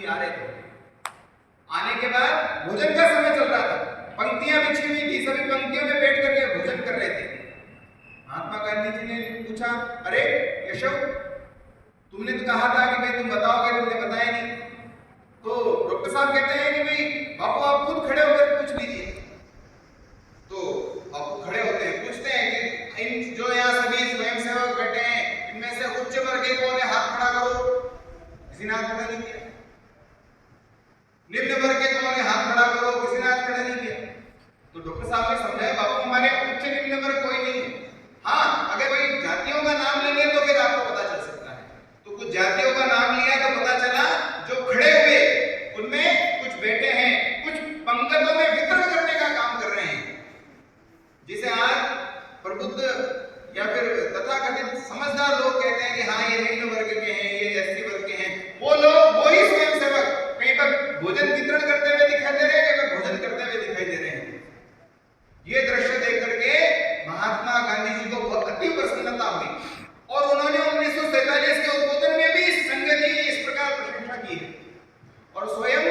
आ रहे थे। आने के बाद भोजन का समय चल रहा था, पंक्तियां बिछी हुई थी, सभी पंक्तियों में बैठ करके भोजन कर रहे थे। महात्मा गांधी जी ने पूछा, अरे केशव, तुमने तो कहा था कि भाई तुम बताओगे, तुमने बताया नहीं। तो डॉक्टर साहब कहते हैं कि भाई बापू आप खुद खड़े होकर पूछ लीजिए। तो बापू खड़े होते हैं, पूछते हैं कि इन जो यहाँ सभी स्वयंसेवक बैठे हैं इनमें से उच्च वर्ग के कौन है, हाथ खड़ा करो। किसी ने हाथ खड़ा नहीं किया। निम्न वर्ग के कौन है, हाथ खड़ा करो। किसी ने हाथ खड़ा नहीं किया। तो डॉक्टर साहब ने समझाया, बापू हमारे उच्च निम्न वर्ग कोई नहीं है। हाँ, अगर कोई जातियों का नाम लेंगे तो फिर आपको पता चल सकता है। तो कुछ जातियों का नाम लिया तो पता चला जो खड़े हुए उनमें कुछ बैठे हैं, कुछ पंक्तियों में वितरण करने का काम कर रहे हैं, जिसे आज प्रबुद्ध या फिर तथाकथित समझदार लोग कहते हैं कि हाँ ये निम्न वर्ग के हैं, ये एसटी वर्ग के हैं। वो लोग, वही स्वयंसेवक कहीं पर भोजन वितरण करते हुए दिखाई दे रहे हैं, कहीं पर भोजन करते हुए दिखाई दे रहे हैं। ये दृश्य देख करके महात्मा गांधी जी को बहुत अति प्रसन्नता हुई और उन्होंने 1947 के उद्बोधन में भी संघ की इस प्रकार प्रशंसा की है। और स्वयं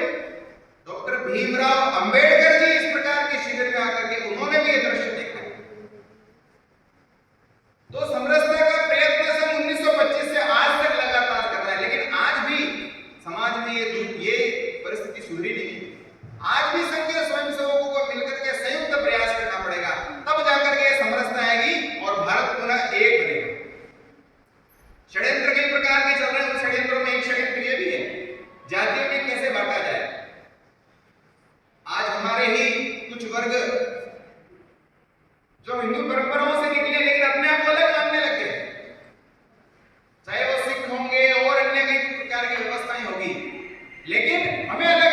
डॉक्टर भीमराव अंबेडकर जी इस प्रकार के शिविर में आकर के उन्होंने भी ये दृश्य देखा है। तो समरसता का प्रयत्न सन 1925 से आज तक लगातार कर रहा है, लेकिन आज भी समाज में ये परिस्थिति सुधरी नहीं है। आज भी संघ के स्वयंसेवकों को मिलकर के संयुक्त प्रयास करना पड़ेगा, तब जाकर के समरसता आएगी और भारत पुनः एक बनेगा। षड्यंत्र कई प्रकार के चल रहे हैं, उन षड्यंत्रों में एक षड्यंत्र ये भी है, जातियों में कैसे बांटा जाए। आज हमारे ही कुछ वर्ग जो हिंदू परंपराओं से निकले लेकिन अपने आप को अलग मानने लग गए, चाहे वो सिख होंगे और अन्य कई प्रकार की व्यवस्थाएं होगी, लेकिन हमें अलग